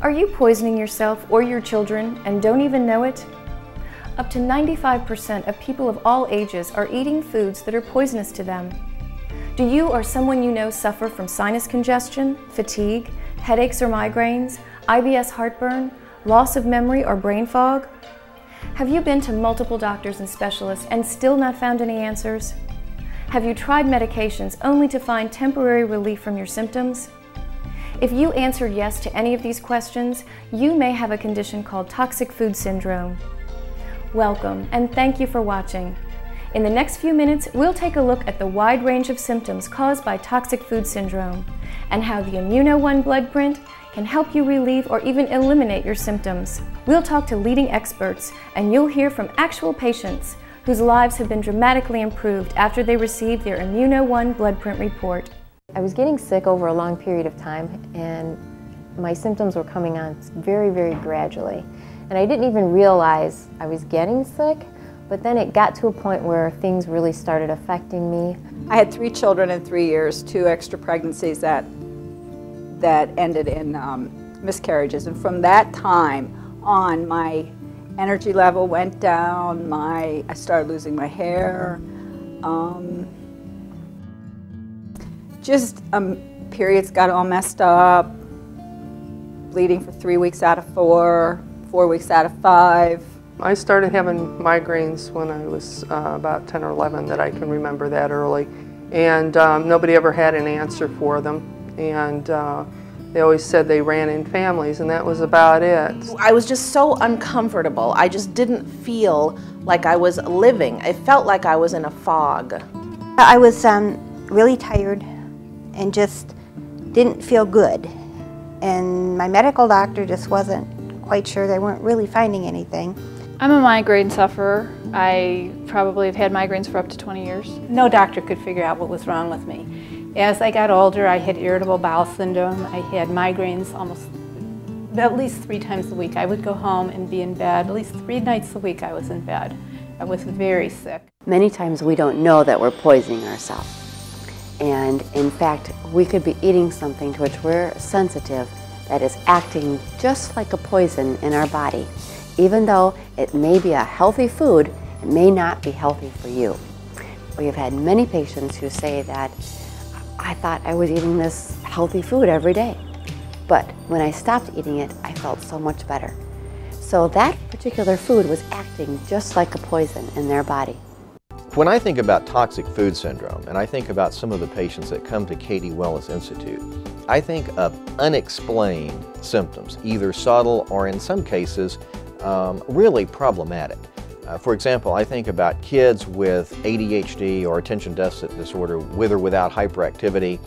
Are you poisoning yourself or your children and don't even know it? Up to 95% of people of all ages are eating foods that are poisonous to them. Do you or someone you know suffer from sinus congestion, fatigue, headaches or migraines, IBS heartburn, loss of memory or brain fog? Have you been to multiple doctors and specialists and still not found any answers? Have you tried medications only to find temporary relief from your symptoms? If you answered yes to any of these questions, you may have a condition called toxic food syndrome. Welcome, and thank you for watching. In the next few minutes, we'll take a look at the wide range of symptoms caused by toxic food syndrome and how the Immuno-1 blood print can help you relieve or even eliminate your symptoms. We'll talk to leading experts, and you'll hear from actual patients whose lives have been dramatically improved after they received their Immuno-1 blood print report. I was getting sick over a long period of time, and my symptoms were coming on very, very gradually. And I didn't even realize I was getting sick, but then it got to a point where things really started affecting me. I had 3 children in 3 years, 2 extra pregnancies that ended in miscarriages. And from that time on, my energy level went down, I started losing my hair. Periods got all messed up, bleeding for 3 weeks out of 4, 4 weeks out of 5. I started having migraines when I was about 10 or 11, that I can remember that early. And nobody ever had an answer for them. And they always said they ran in families, and that was about it. I was just so uncomfortable. I just didn't feel like I was living. It felt like I was in a fog. I was really tired and just didn't feel good. And my medical doctor just wasn't quite sure. They weren't really finding anything. I'm a migraine sufferer. I probably have had migraines for up to 20 years. No doctor could figure out what was wrong with me. As I got older, I had irritable bowel syndrome. I had migraines almost at least 3 times a week. I would go home and be in bed. At least 3 nights a week I was in bed. I was very sick. Many times we don't know that we're poisoning ourselves. And in fact, we could be eating something to which we're sensitive that is acting just like a poison in our body. Even though it may be a healthy food, it may not be healthy for you. We have had many patients who say that, I thought I was eating this healthy food every day, but when I stopped eating it, I felt so much better. So that particular food was acting just like a poison in their body. When I think about toxic food syndrome, and I think about some of the patients that come to Cady Wellness Institute, I think of unexplained symptoms, either subtle or in some cases really problematic. For example, I think about kids with ADHD or attention deficit disorder, with or without hyperactivity,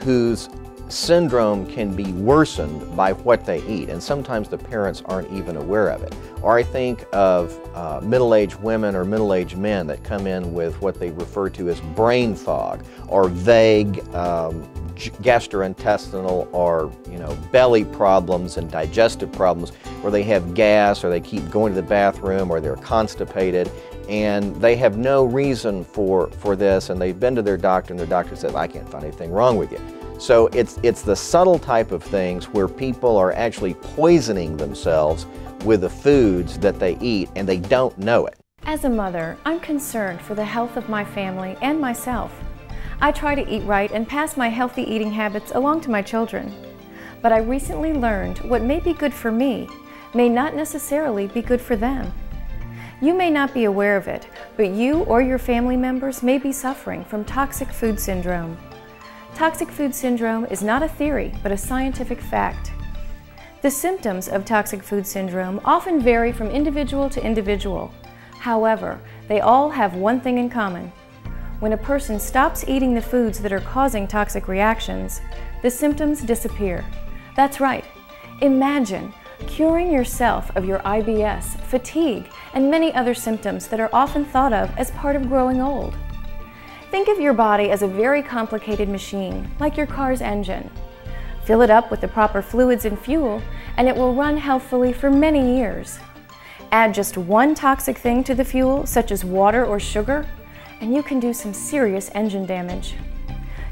whose syndrome can be worsened by what they eat, and sometimes the parents aren't even aware of it. Or I think of middle-aged women or middle-aged men that come in with what they refer to as brain fog, or vague gastrointestinal or belly problems and digestive problems, where they have gas or they keep going to the bathroom or they're constipated, and they have no reason for this, and they've been to their doctor and their doctor says, I can't find anything wrong with you. So it's the subtle type of things where people are actually poisoning themselves with the foods that they eat and they don't know it. As a mother, I'm concerned for the health of my family and myself. I try to eat right and pass my healthy eating habits along to my children. But I recently learned what may be good for me may not necessarily be good for them. You may not be aware of it, but you or your family members may be suffering from toxic food syndrome. Toxic food syndrome is not a theory, but a scientific fact. The symptoms of toxic food syndrome often vary from individual to individual. However, they all have one thing in common. When a person stops eating the foods that are causing toxic reactions, the symptoms disappear. That's right. Imagine curing yourself of your IBS, fatigue, and many other symptoms that are often thought of as part of growing old. Think of your body as a very complicated machine, like your car's engine. Fill it up with the proper fluids and fuel, and it will run healthfully for many years. Add just one toxic thing to the fuel, such as water or sugar, and you can do some serious engine damage.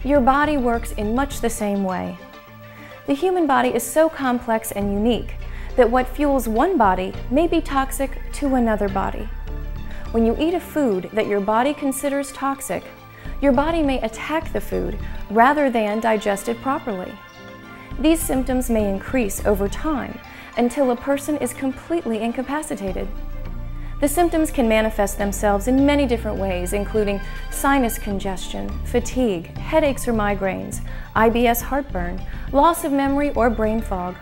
Your body works in much the same way. The human body is so complex and unique that what fuels one body may be toxic to another body. When you eat a food that your body considers toxic, your body may attack the food rather than digest it properly. These symptoms may increase over time until a person is completely incapacitated. The symptoms can manifest themselves in many different ways, including sinus congestion, fatigue, headaches or migraines, IBS heartburn, loss of memory, or brain fog.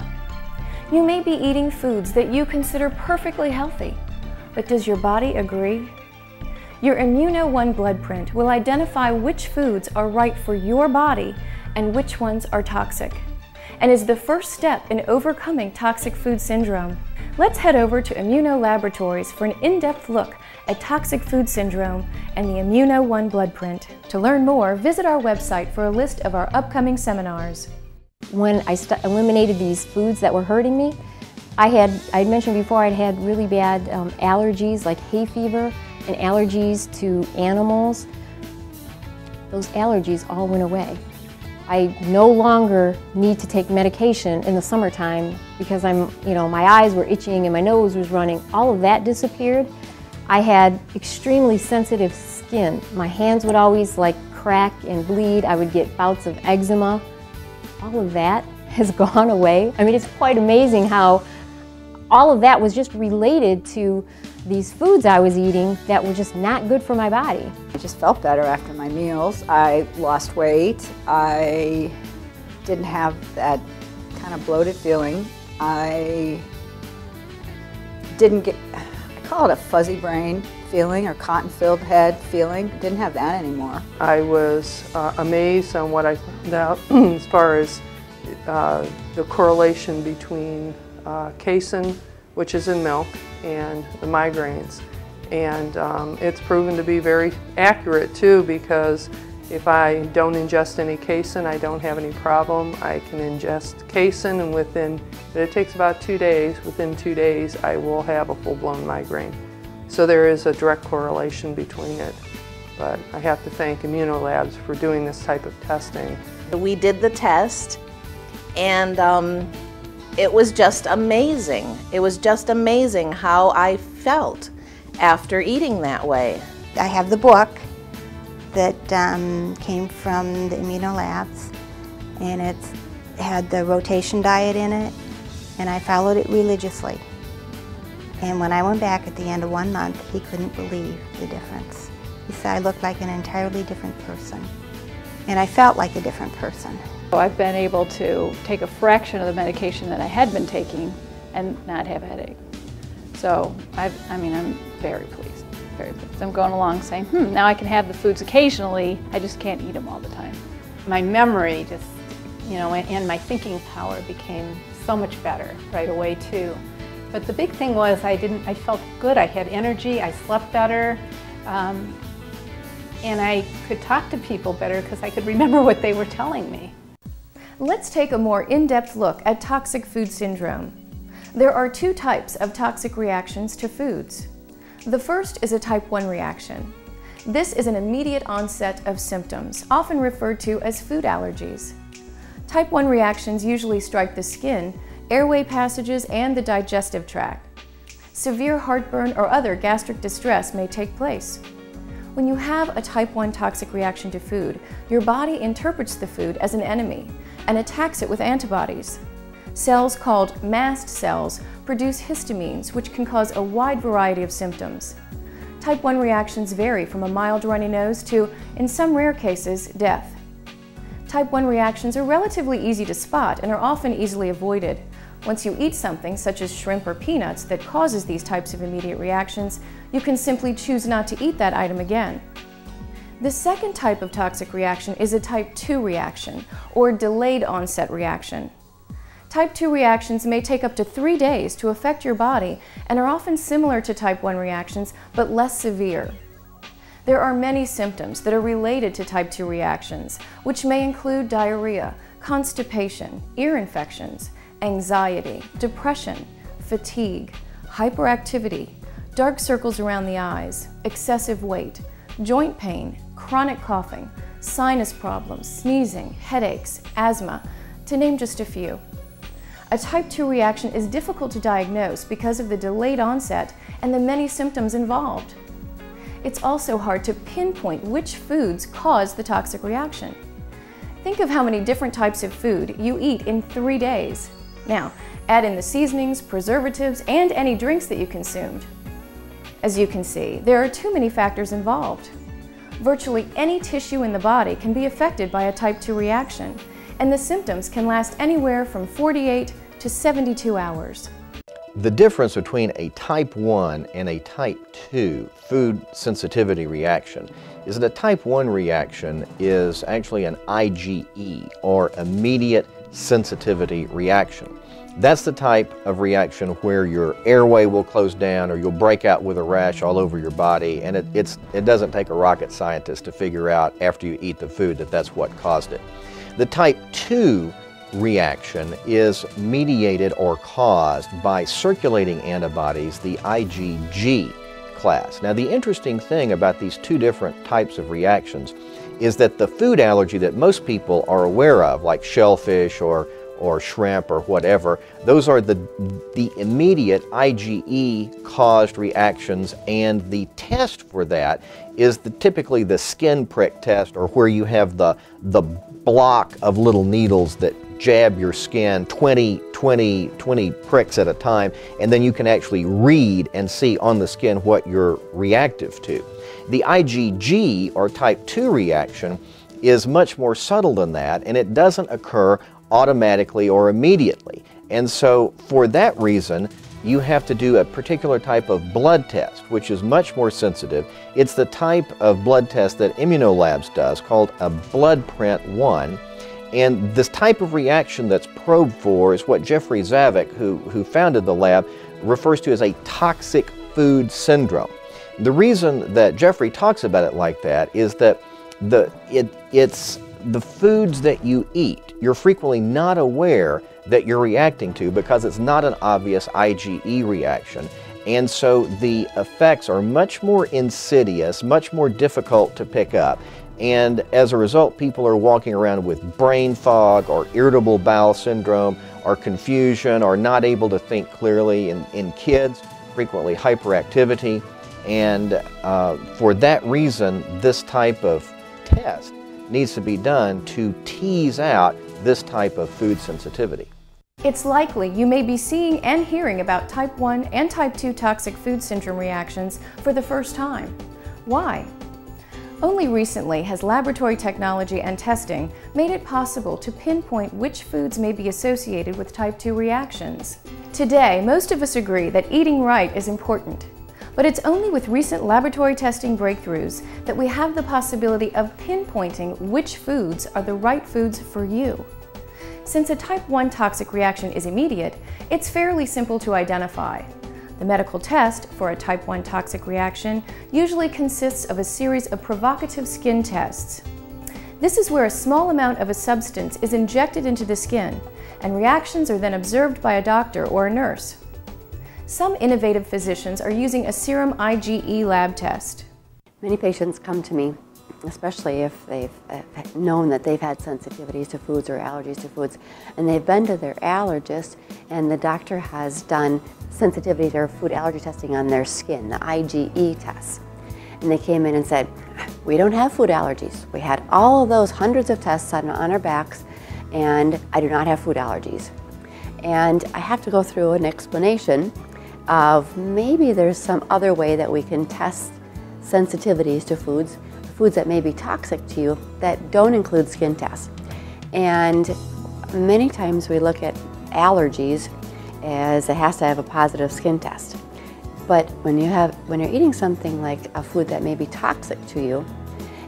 You may be eating foods that you consider perfectly healthy, but does your body agree? Your Immuno-1 blood print will identify which foods are right for your body and which ones are toxic, and is the first step in overcoming toxic food syndrome. Let's head over to Immuno Laboratories for an in-depth look at toxic food syndrome and the Immuno-1 blood print. To learn more, visit our website for a list of our upcoming seminars. When I eliminated these foods that were hurting me, I'd mentioned before I'd had really bad allergies like hay fever and allergies to animals. Those allergies all went away. I no longer need to take medication in the summertime because my eyes were itching and my nose was running. All of that disappeared. I had extremely sensitive skin. My hands would always crack and bleed. I would get bouts of eczema. All of that has gone away. I mean, it's quite amazing how all of that was just related to these foods I was eating that were just not good for my body. I just felt better after my meals. I lost weight. I didn't have that kind of bloated feeling. I didn't get, I call it a fuzzy brain feeling or cotton-filled head feeling. Didn't have that anymore. I was amazed on what I found out as far as the correlation between casein, which is in milk, and the migraines. And it's proven to be very accurate too, because if I don't ingest any casein, I don't have any problem. I can ingest casein and it takes about 2 days. Within 2 days, I will have a full-blown migraine. So there is a direct correlation between it. But I have to thank Immunolabs for doing this type of testing. We did the test, and it was just amazing. It was just amazing how I felt after eating that way. I have the book that came from the Immunolabs, and it had the rotation diet in it, and I followed it religiously. And when I went back at the end of 1 month, he couldn't believe the difference. He said I looked like an entirely different person, and I felt like a different person. I've been able to take a fraction of the medication that I had been taking and not have a headache. So I'm very pleased, very pleased. I'm going along saying, now I can have the foods occasionally, I just can't eat them all the time. My memory just, and my thinking power became so much better right away too. But the big thing was I felt good, I had energy, I slept better, and I could talk to people better because I could remember what they were telling me. Let's take a more in-depth look at toxic food syndrome. There are 2 types of toxic reactions to foods. The first is a type 1 reaction. This is an immediate onset of symptoms, often referred to as food allergies. Type 1 reactions usually strike the skin, airway passages, and the digestive tract. Severe heartburn or other gastric distress may take place. When you have a type 1 toxic reaction to food, your body interprets the food as an enemy and attacks it with antibodies. Cells called mast cells produce histamines, which can cause a wide variety of symptoms. Type 1 reactions vary from a mild runny nose to, in some rare cases, death. Type 1 reactions are relatively easy to spot and are often easily avoided. Once you eat something, such as shrimp or peanuts, that causes these types of immediate reactions, you can simply choose not to eat that item again. The second type of toxic reaction is a type 2 reaction, or delayed onset reaction. Type 2 reactions may take up to 3 days to affect your body and are often similar to type 1 reactions, but less severe. There are many symptoms that are related to type 2 reactions, which may include diarrhea, constipation, ear infections, anxiety, depression, fatigue, hyperactivity, dark circles around the eyes, excessive weight, joint pain, chronic coughing, sinus problems, sneezing, headaches, asthma, to name just a few. A type 2 reaction is difficult to diagnose because of the delayed onset and the many symptoms involved. It's also hard to pinpoint which foods cause the toxic reaction. Think of how many different types of food you eat in 3 days. Now, add in the seasonings, preservatives, and any drinks that you consumed. As you can see, there are too many factors involved. Virtually any tissue in the body can be affected by a type 2 reaction, and the symptoms can last anywhere from 48 to 72 hours. The difference between a type 1 and a type 2 food sensitivity reaction is that a type 1 reaction is actually an IgE, or immediate sensitivity reaction. That's the type of reaction where your airway will close down or you'll break out with a rash all over your body, and it doesn't take a rocket scientist to figure out after you eat the food that that's what caused it. The type 2 reaction is mediated or caused by circulating antibodies, the IgG class. Now, the interesting thing about these two different types of reactions is that the food allergy that most people are aware of, like shellfish or shrimp or whatever, those are the immediate IgE-caused reactions, and the test for that is typically the skin prick test, or where you have the block of little needles that jab your skin, 20 pricks at a time, and then you can actually read and see on the skin what you're reactive to. The IgG, or type 2 reaction, is much more subtle than that, and it doesn't occur automatically or immediately. And so for that reason, you have to do a particular type of blood test, which is much more sensitive. It's the type of blood test that Immunolabs does, called a blood print 1. And this type of reaction that's probed for is what Jeffrey Zavik, who founded the lab, refers to as a toxic food syndrome. The reason that Jeffrey talks about it like that is that it's the foods that you eat, you're frequently not aware that you're reacting to because it's not an obvious IgE reaction. And so the effects are much more insidious, much more difficult to pick up. And as a result, people are walking around with brain fog or irritable bowel syndrome or confusion or not able to think clearly. In kids, frequently hyperactivity. And for that reason, this type of test needs to be done to tease out this type of food sensitivity. It's likely you may be seeing and hearing about type 1 and type 2 toxic food syndrome reactions for the first time. Why? Only recently has laboratory technology and testing made it possible to pinpoint which foods may be associated with type 2 reactions. Today, most of us agree that eating right is important. But it's only with recent laboratory testing breakthroughs that we have the possibility of pinpointing which foods are the right foods for you. Since a type 1 toxic reaction is immediate, it's fairly simple to identify. The medical test for a type 1 toxic reaction usually consists of a series of provocative skin tests. This is where a small amount of a substance is injected into the skin, and reactions are then observed by a doctor or a nurse. Some innovative physicians are using a serum IgE lab test. Many patients come to me, especially if they've known that they've had sensitivities to foods or allergies to foods, and they've been to their allergist and the doctor has done sensitivity or food allergy testing on their skin, the IgE test. And they came in and said, we don't have food allergies. We had all of those hundreds of tests on our backs, and I do not have food allergies. And I have to go through an explanation of maybe there's some other way that we can test sensitivities to foods that may be toxic to you that don't include skin tests. And many times we look at allergies as it has to have a positive skin test. But when you're eating something like a food that may be toxic to you,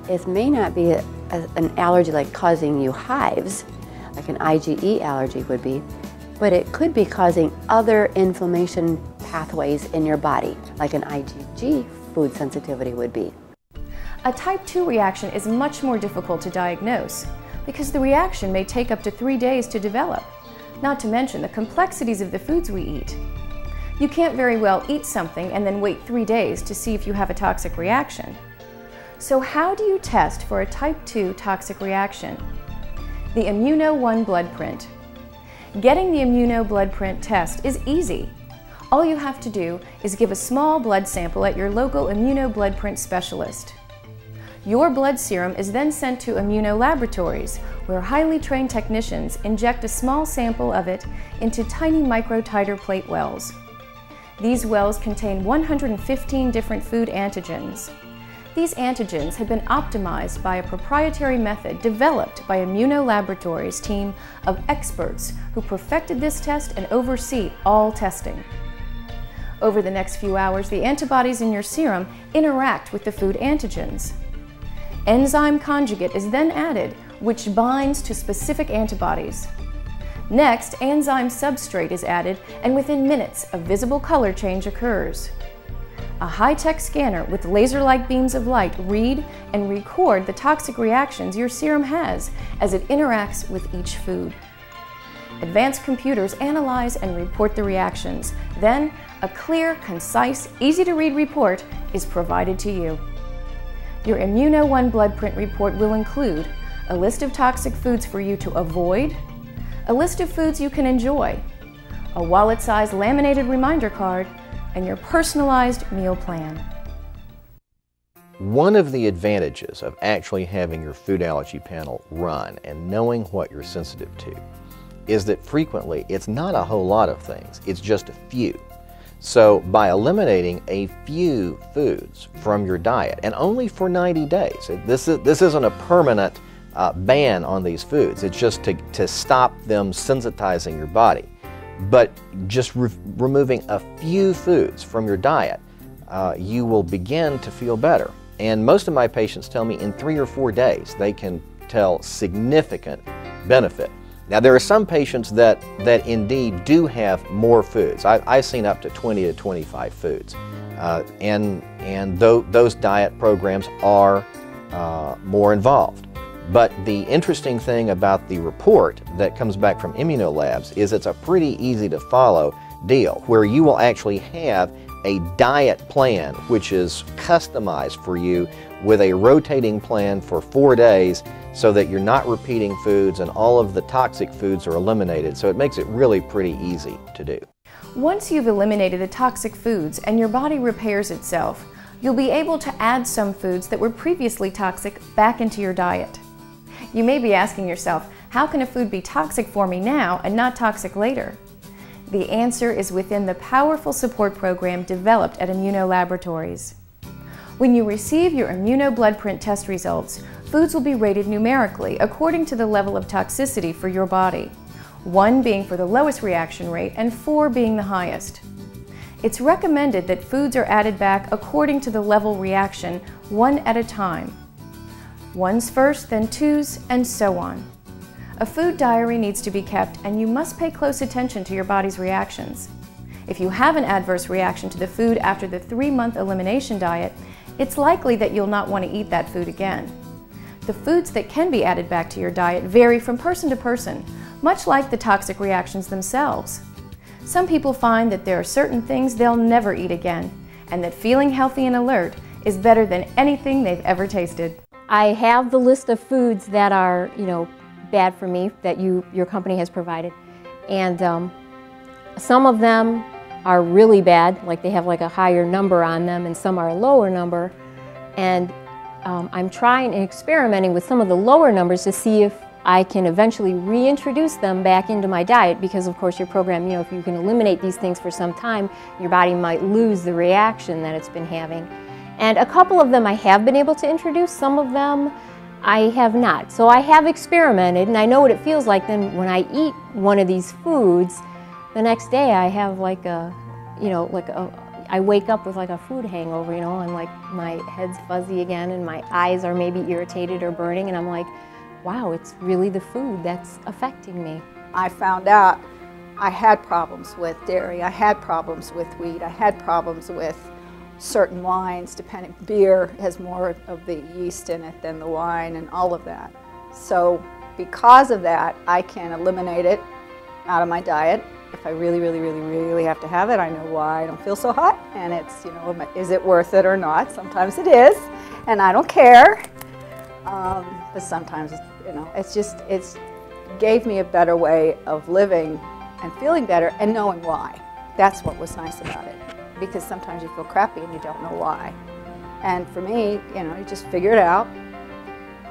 it may not be an allergy like causing you hives, like an IgE allergy would be, but it could be causing other inflammation pathways in your body, like an IgG food sensitivity would be. A type 2 reaction is much more difficult to diagnose because the reaction may take up to 3 days to develop, not to mention the complexities of the foods we eat. You can't very well eat something and then wait 3 days to see if you have a toxic reaction. So how do you test for a type 2 toxic reaction? The Immuno-1 blood print. Getting the Immuno blood print test is easy. All you have to do is give a small blood sample at your local Immuno blood print specialist. Your blood serum is then sent to Immuno laboratories, where highly trained technicians inject a small sample of it into tiny microtiter plate wells. These wells contain 115 different food antigens. These antigens have been optimized by a proprietary method developed by Immuno Laboratories' team of experts who perfected this test and oversee all testing. Over the next few hours, the antibodies in your serum interact with the food antigens. Enzyme conjugate is then added, which binds to specific antibodies. Next, enzyme substrate is added, and within minutes, a visible color change occurs. A high-tech scanner with laser-like beams of light read and record the toxic reactions your serum has as it interacts with each food. Advanced computers analyze and report the reactions. Then, a clear, concise, easy-to-read report is provided to you. Your Immuno-1 blood print report will include a list of toxic foods for you to avoid, a list of foods you can enjoy, a wallet-sized laminated reminder card, and your personalized meal plan. One of the advantages of actually having your food allergy panel run and knowing what you're sensitive to is that frequently it's not a whole lot of things, it's just a few. So by eliminating a few foods from your diet, and only for 90 days, this isn't a permanent ban on these foods, it's just to stop them sensitizing your body. But just removing a few foods from your diet, you will begin to feel better. And most of my patients tell me in 3 or 4 days they can tell significant benefit. Now there are some patients that indeed do have more foods. I've seen up to 20 to 25 foods. And those diet programs are more involved. But the interesting thing about the report that comes back from Immuno Labs is it's a pretty easy to follow deal where you will actually have a diet plan which is customized for you with a rotating plan for 4 days so that you're not repeating foods and all of the toxic foods are eliminated. So it makes it really pretty easy to do. Once you've eliminated the toxic foods and your body repairs itself, you'll be able to add some foods that were previously toxic back into your diet. You may be asking yourself, how can a food be toxic for me now and not toxic later? The answer is within the powerful support program developed at Immuno Laboratories. When you receive your Immuno blood print test results, foods will be rated numerically according to the level of toxicity for your body, 1 being for the lowest reaction rate and 4 being the highest. It's recommended that foods are added back according to the level reaction, 1 at a time. 1's first, then 2's, and so on. A food diary needs to be kept, and you must pay close attention to your body's reactions. If you have an adverse reaction to the food after the 3-month elimination diet, it's likely that you'll not want to eat that food again. The foods that can be added back to your diet vary from person to person, much like the toxic reactions themselves. Some people find that there are certain things they'll never eat again, and that feeling healthy and alert is better than anything they've ever tasted. I have the list of foods that are, bad for me that your company has provided, and some of them are really bad, like they have like a higher number on them, and some are a lower number. And I'm trying and experimenting with some of the lower numbers to see if I can eventually reintroduce them back into my diet, because of course your program, if you can eliminate these things for some time, your body might lose the reaction that it's been having. And a couple of them I have been able to introduce, some of them I have not. So I have experimented, and I know what it feels like then when I eat one of these foods, the next day I have like a, I wake up with like a food hangover, and like my head's fuzzy again and my eyes are maybe irritated or burning, and I'm like, wow, it's really the food that's affecting me. I found out I had problems with dairy, I had problems with wheat, I had problems with certain wines, beer has more of the yeast in it than the wine and all of that. So because of that, I can eliminate it out of my diet. If I really have to have it, I know why I don't feel so hot, and it's, is it worth it or not? Sometimes it is, and I don't care. But sometimes, it's gave me a better way of living and feeling better and knowing why. That's what was nice about it, because sometimes you feel crappy and you don't know why. And for me, you know, you just figure it out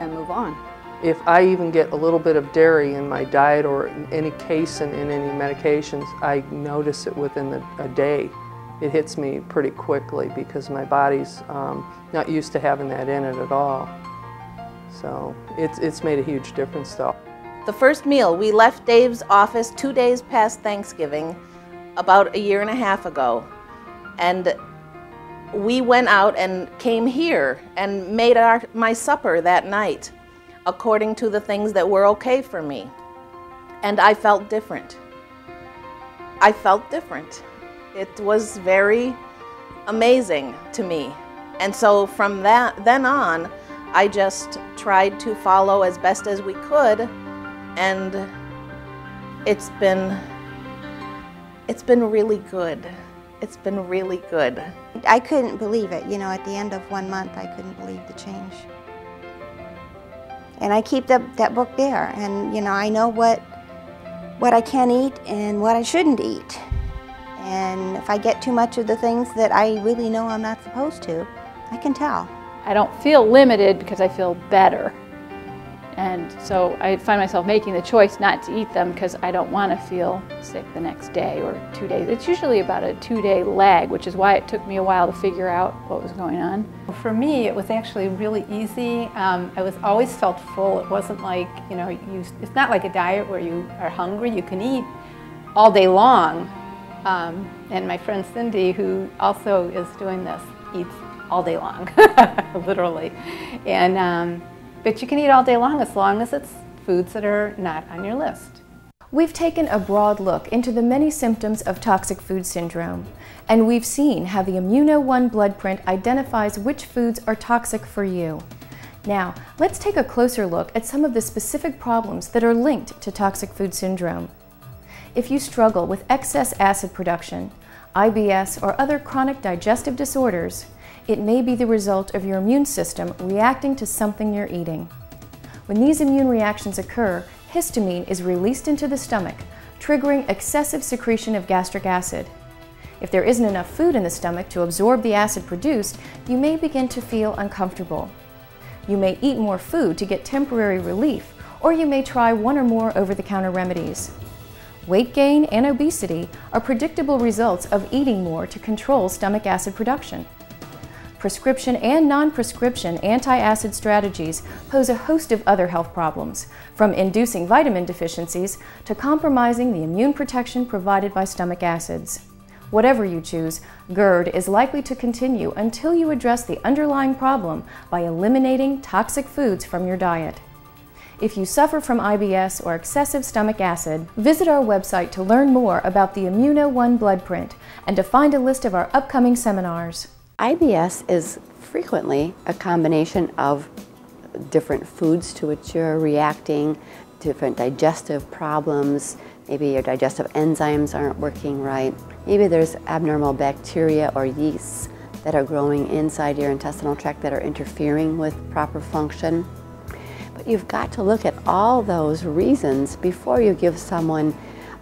and move on. If I even get a little bit of dairy in my diet or any casein in any medications, I notice it within a day. It hits me pretty quickly because my body's not used to having that in it at all. So it's made a huge difference though. The first meal, we left Dave's office 2 days past Thanksgiving about 1.5 years ago. And we went out and came here and made my supper that night according to the things that were okay for me. And I felt different. I felt different. It was very amazing to me. And so from then on, I just tried to follow as best as we could, and it's been really good. It's been really good. I couldn't believe it. You know, at the end of 1 month, I couldn't believe the change. And I keep that book there, and you know, I know what I can eat and what I shouldn't eat. And if I get too much of the things that I really know I'm not supposed to, I can tell. I don't feel limited because I feel better. And so I find myself making the choice not to eat them because I don't want to feel sick the next day or 2 days. It's usually about a 2-day lag, which is why it took me a while to figure out what was going on. For me, it was actually really easy. I was always felt full. It wasn't like, you know, it's not like a diet where you are hungry. You can eat all day long. And my friend Cindy, who also is doing this, eats all day long, literally. And but you can eat all day long as it's foods that are not on your list. We've taken a broad look into the many symptoms of toxic food syndrome, and we've seen how the Immuno-1 blood print identifies which foods are toxic for you. Now, let's take a closer look at some of the specific problems that are linked to toxic food syndrome. If you struggle with excess acid production, IBS, or other chronic digestive disorders, it may be the result of your immune system reacting to something you're eating. When these immune reactions occur, histamine is released into the stomach, triggering excessive secretion of gastric acid. If there isn't enough food in the stomach to absorb the acid produced, you may begin to feel uncomfortable. You may eat more food to get temporary relief, or you may try one or more over-the-counter remedies. Weight gain and obesity are predictable results of eating more to control stomach acid production. Prescription and non-prescription anti-acid strategies pose a host of other health problems, from inducing vitamin deficiencies to compromising the immune protection provided by stomach acids. Whatever you choose, GERD is likely to continue until you address the underlying problem by eliminating toxic foods from your diet. If you suffer from IBS or excessive stomach acid, visit our website to learn more about the Immuno-1 blood print and to find a list of our upcoming seminars. IBS is frequently a combination of different foods to which you're reacting, different digestive problems, maybe your digestive enzymes aren't working right, maybe there's abnormal bacteria or yeasts that are growing inside your intestinal tract that are interfering with proper function. But you've got to look at all those reasons before you give someone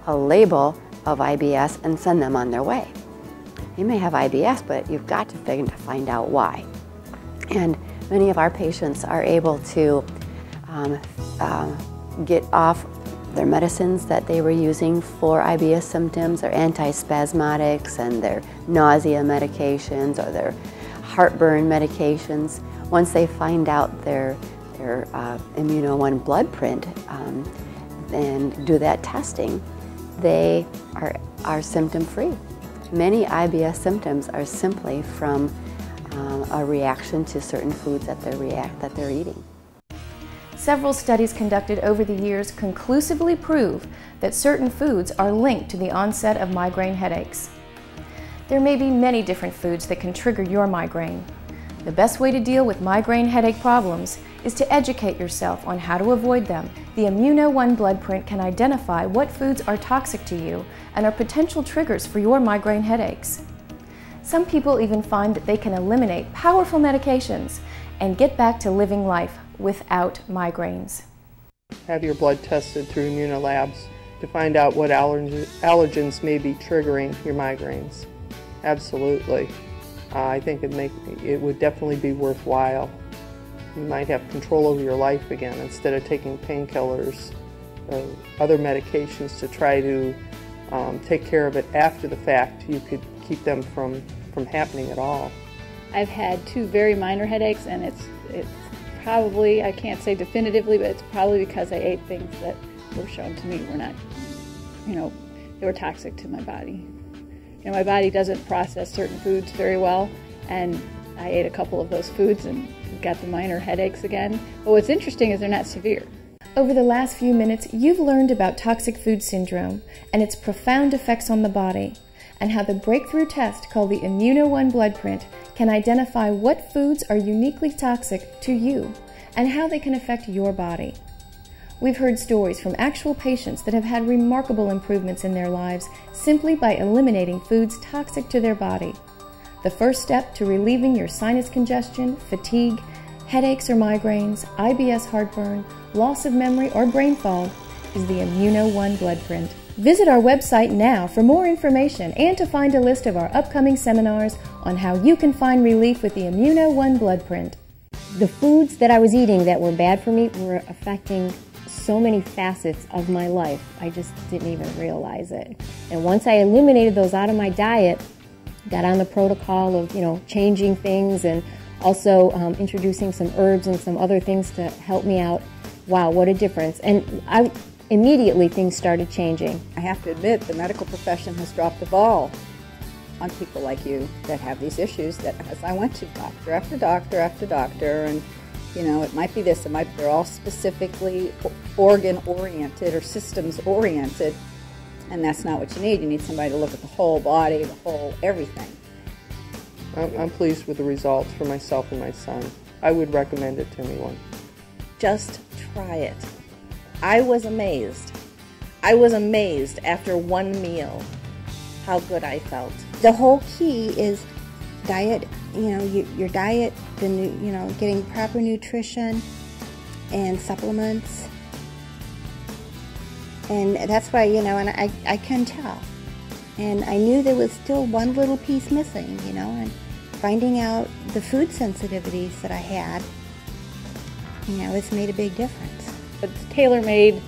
a label of IBS and send them on their way. You may have IBS, but you've got to find out why. And many of our patients are able to get off their medicines that they were using for IBS symptoms, their antispasmodics and their nausea medications or their heartburn medications. Once they find out their Immuno-1 blood print and do that testing, they are symptom-free. Many IBS symptoms are simply from a reaction to certain foods that they're eating. Several studies conducted over the years conclusively prove that certain foods are linked to the onset of migraine headaches. There may be many different foods that can trigger your migraine. The best way to deal with migraine headache problems is to educate yourself on how to avoid them. The Immuno-1 blood print can identify what foods are toxic to you and are potential triggers for your migraine headaches. Some people even find that they can eliminate powerful medications and get back to living life without migraines. have your blood tested through immunolabs to find out what allergens may be triggering your migraines. Absolutely. I think it would definitely be worthwhile. You might have control over your life again instead of taking painkillers or other medications to try to take care of it after the fact. You could keep them from happening at all. I've had 2 very minor headaches, and it's probably, I can't say definitively, but it's probably because I ate things that were shown to me were not, they were toxic to my body. My body doesn't process certain foods very well, and I ate a couple of those foods and got the minor headaches again. But what's interesting is they're not severe. Over the last few minutes, you've learned about toxic food syndrome and its profound effects on the body, and how the breakthrough test called the Immuno-1 blood print can identify what foods are uniquely toxic to you and how they can affect your body. We've heard stories from actual patients that have had remarkable improvements in their lives simply by eliminating foods toxic to their body. The first step to relieving your sinus congestion, fatigue, headaches or migraines, IBS heartburn, loss of memory or brain fog is the Immuno-1 blood print. Visit our website now for more information and to find a list of our upcoming seminars on how you can find relief with the Immuno-1 blood print. The foods that I was eating that were bad for me were affecting so many facets of my life. I just didn't even realize it. And once I eliminated those out of my diet, got on the protocol of, changing things and also introducing some herbs and some other things to help me out. Wow, what a difference. And immediately things started changing. I have to admit, the medical profession has dropped the ball on people like you that have these issues, that as I went to doctor after doctor after doctor, and it might be this, they're all specifically organ-oriented or systems-oriented, and that's not what you need. You need somebody to look at the whole body, the whole everything. I'm pleased with the results for myself and my son. I would recommend it to anyone. Just try it. I was amazed. I was amazed after one meal how good I felt. The whole key is diet, your diet, getting proper nutrition and supplements. And that's why, and I can tell. And I knew there was still one little piece missing, and finding out the food sensitivities that I had, it's made a big difference. It's tailor-made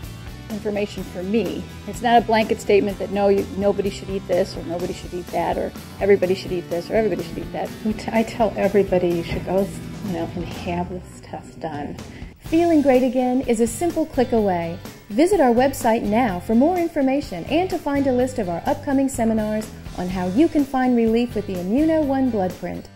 information for me. It's not a blanket statement that nobody should eat this or nobody should eat that or everybody should eat this or everybody should eat that. I tell everybody you should go, and have this test done. Feeling great again is a simple click away. Visit our website now for more information and to find a list of our upcoming seminars on how you can find relief with the Immuno-1 blood print.